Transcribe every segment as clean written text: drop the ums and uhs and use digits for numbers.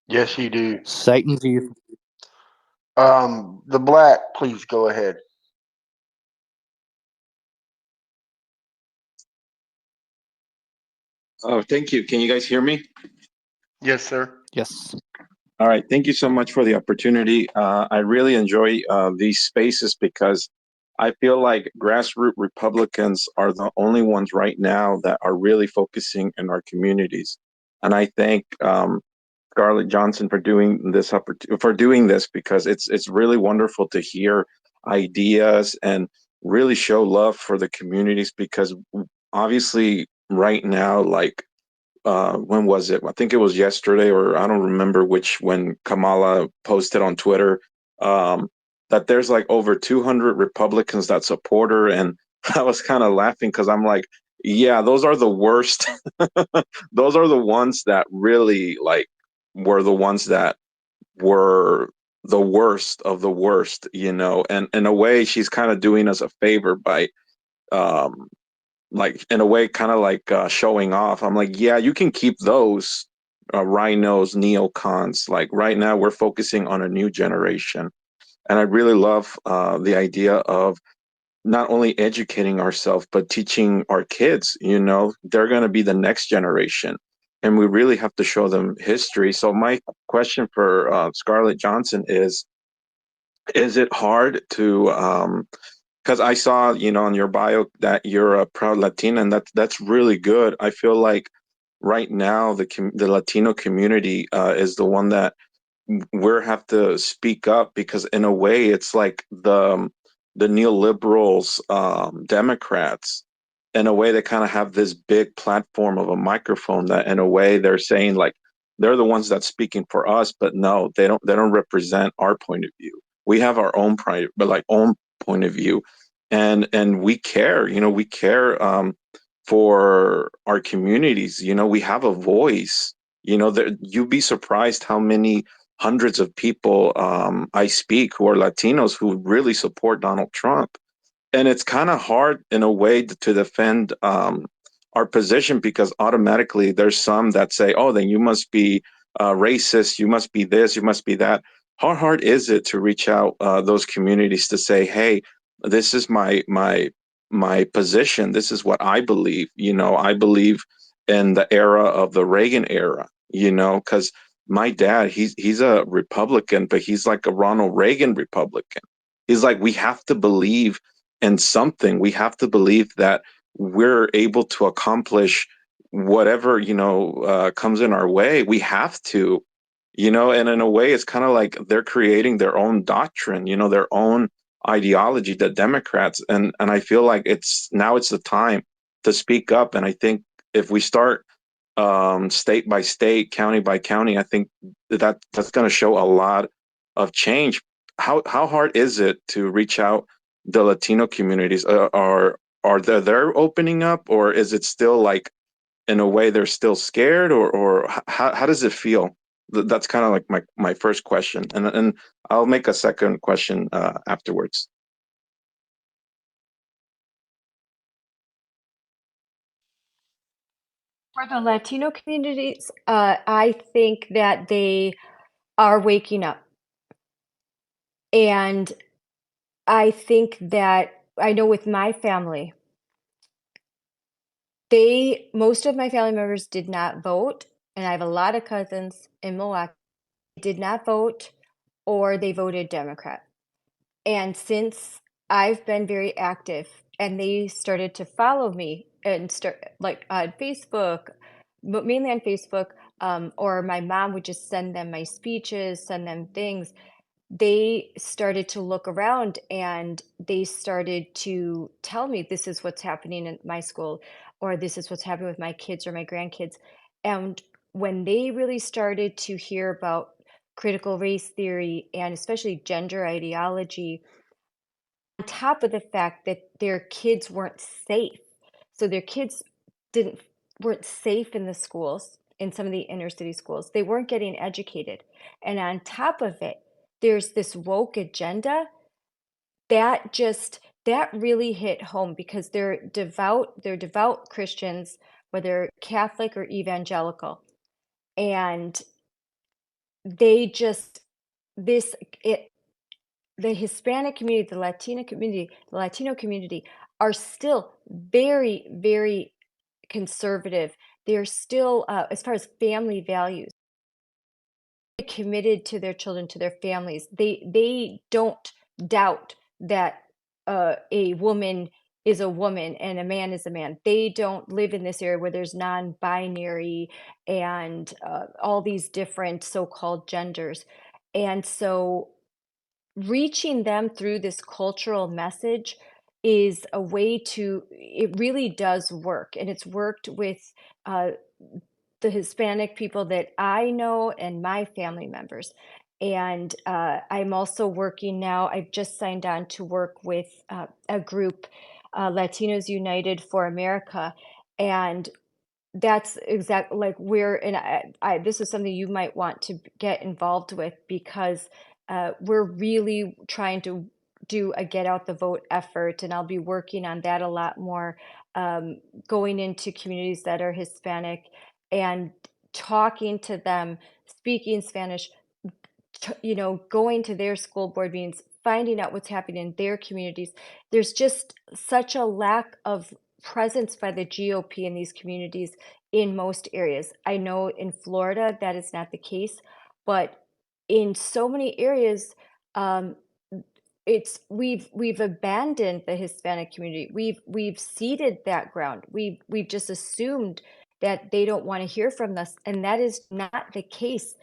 Yes, you do. Satan's youth. The black, please go ahead. Oh, thank you. Can you guys hear me? Yes, sir. Yes. All right. Thank you so much for the opportunity. I really enjoy these spaces because I feel like grassroots Republicans are the only ones right now that are really focusing in our communities. And I thank Scarlett Johnson for doing this because it's really wonderful to hear ideas and really show love for the communities because obviously right now, like when was it? I think it was yesterday, or I don't remember which, when Kamala posted on Twitter that there's like over 200 Republicans that support her. And I was kind of laughing because I'm like, yeah, those are the worst. Those are the ones that really like were the ones that were the worst of the worst, you know. And in a way, she's kind of doing us a favor by um, like in a way kind of like showing off. I'm like, yeah, you can keep those rhinos, neocons. Like right now we're focusing on a new generation, and I really love the idea of not only educating ourselves but teaching our kids, you know, they're going to be the next generation, and we really have to show them history. So my question for Scarlett Johnson is it hard to because I saw, you know, on your bio that you're a proud Latina, and that's really good. I feel like right now the Latino community is the one that we have to speak up because in a way it's like the neoliberals, Democrats. In a way, they kind of have this big platform of a microphone that, in a way, they're saying like they're the ones that's speaking for us, but no, they don't. They don't represent our point of view. We have our own private, but like own point of view, and we care. You know, we care for our communities. You know, we have a voice. You know, that you'd be surprised how many hundreds of people I speak who are Latinos who really support Donald Trump. And it's kind of hard in a way to defend our position because automatically there's some that say, oh, then you must be racist, you must be this, you must be that. How hard is it to reach out those communities to say, hey, this is my position. This is what I believe. You know, I believe in the era of the Reagan era. You know, because my dad, he's a Republican, but he's like a Ronald Reagan Republican. He's like, we have to believe in something. We have to believe that we're able to accomplish whatever, you know, comes in our way. We have to, you know, and in a way, it's kind of like they're creating their own doctrine, you know, their own ideology, the Democrats. And I feel like it's the time to speak up. And I think if we start state by state, county by county, I think that's going to show a lot of change. How hard is it to reach out the Latino communities? Are they're opening up, or is it still like in a way they're still scared, or how does it feel? That's kind of like my first question, and I'll make a second question afterwards. For the Latino communities, I think that they are waking up. And I think that I know with my family, most of my family members did not vote. And I have a lot of cousins in Milwaukee did not vote or they voted Democrat. And since I've been very active and they started to follow me and start like on Facebook, but mainly on Facebook, or my mom would just send them my speeches, send them things. They started to look around and they started to tell me this is what's happening in my school, or this is what's happening with my kids or my grandkids. And when they really started to hear about critical race theory and especially gender ideology, on top of the fact that their kids weren't safe. So their kids didn't weren't safe in the schools, in some of the inner city schools. They weren't getting educated. And on top of it, there's this woke agenda that really hit home because they're devout Christians, whether Catholic or evangelical, and they just this it the Hispanic community, the Latino community are still very, very conservative. They're still, as far as family values, committed to their children, to their families. They don't doubt that a woman is a woman and a man is a man. They don't live in this area where there's non-binary and all these different so-called genders. And so reaching them through this cultural message is a way to it really does work, and it's worked with uh, the Hispanic people that I know and my family members. And I'm also working now, I've just signed on to work with a group, Latinos United for America. And that's exactly like where, and this is something you might want to get involved with because we're really trying to do a get out the vote effort, and I'll be working on that a lot more, going into communities that are Hispanic and talking to them, speaking Spanish, going to their school board meetings, finding out what's happening in their communities. There's just such a lack of presence by the GOP in these communities in most areas. I know in Florida that is not the case, but in so many areas, um, we've abandoned the Hispanic community. We've ceded that ground. We've just assumed that they don't want to hear from us, and that is not the case.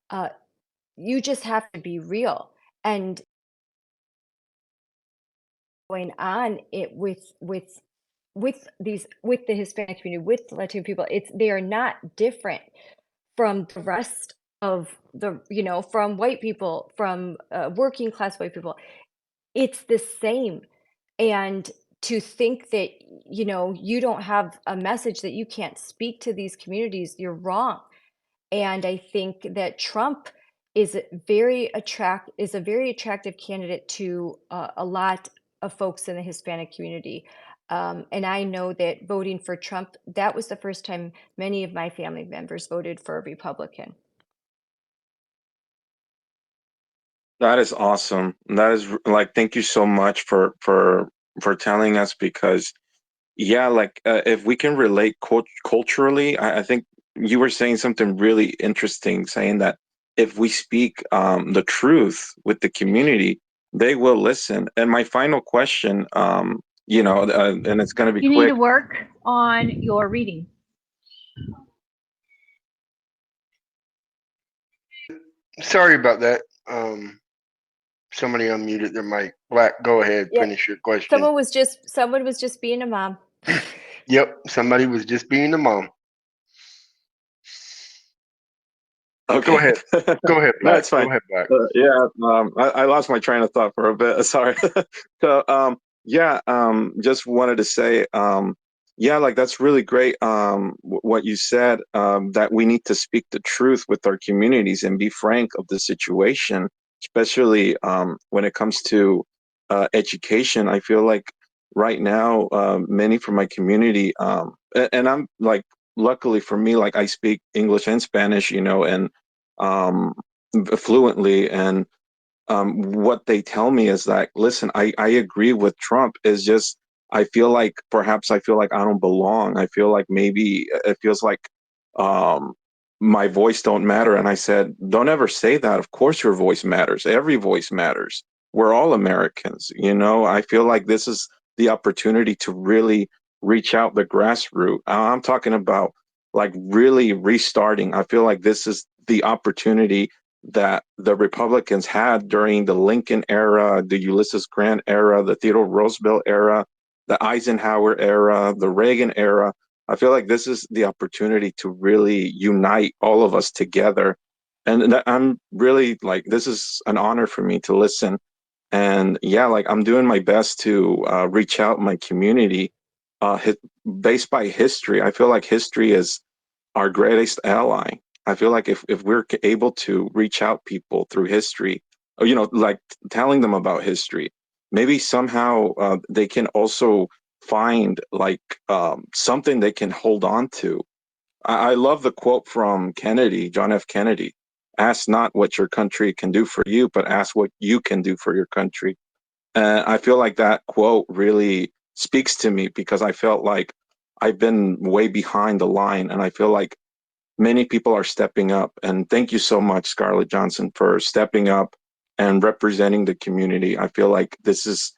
Uh, you just have to be real. And going on it with the Hispanic community, with the Latino people, they are not different from the rest of from white people, from working class white people. It's the same. And to think that you don't have a message, that you can't speak to these communities, you're wrong. And I think that Trump is a very attractive candidate to a lot of folks in the Hispanic community. And I know that voting for Trump, that was the first time many of my family members voted for a Republican. That is awesome. That is like, thank you so much for telling us, because yeah, like if we can relate culturally, I think you were saying something really interesting, saying that if we speak the truth with the community, they will listen. And my final question, and it's going to be You need to quick. work on your reading. Sorry about that. Somebody unmuted their mic. Black, go ahead, Yep. finish your question. Someone was just being a mom. Yep, somebody was just being a mom. Okay. Go ahead. Go ahead, Black. That's fine. Go ahead, Black. I lost my train of thought for a bit. Sorry. So, just wanted to say, like that's really great. What you said, that we need to speak the truth with our communities and be frank of the situation, especially when it comes to education. I feel like right now, many from my community, and I'm like, luckily for me, like I speak English and Spanish, and um, fluently. And what they tell me is that, listen, I agree with Trump. Is just, perhaps I feel like I don't belong. I feel like maybe it feels like um, my voice don't matter. And I said, don't ever say that. Of course your voice matters. Every voice matters. We're all Americans. I feel like this is the opportunity to really reach out the grassroots. I'm talking about like really restarting. I feel like this is the opportunity that the Republicans had during the Lincoln era, the Ulysses Grant era, the Theodore Roosevelt era, the Eisenhower era, the Reagan era. I feel like this is the opportunity to really unite all of us together. And I'm really like, this is an honor for me to listen. And yeah, like I'm doing my best to reach out my community based by history. I feel like history is our greatest ally. I feel like if we're able to reach out people through history, you know, like telling them about history. Maybe somehow they can also find like something they can hold on to. I love the quote from Kennedy, John F. Kennedy. Ask not what your country can do for you, but ask what you can do for your country. And I feel like that quote really speaks to me because I felt like I've been way behind the line, and I feel like many people are stepping up. And thank you so much, Scarlett Johnson, for stepping up and representing the community. I feel like this is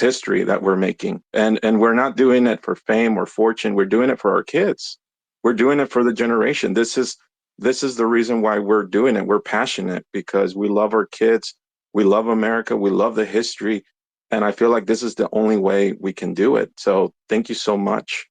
history that we're making, and we're not doing it for fame or fortune. We're doing it for our kids. We're doing it for the generation. This is the reason why we're doing it. We're passionate because we love our kids. We love America. We love the history. And I feel like this is the only way we can do it. So thank you so much.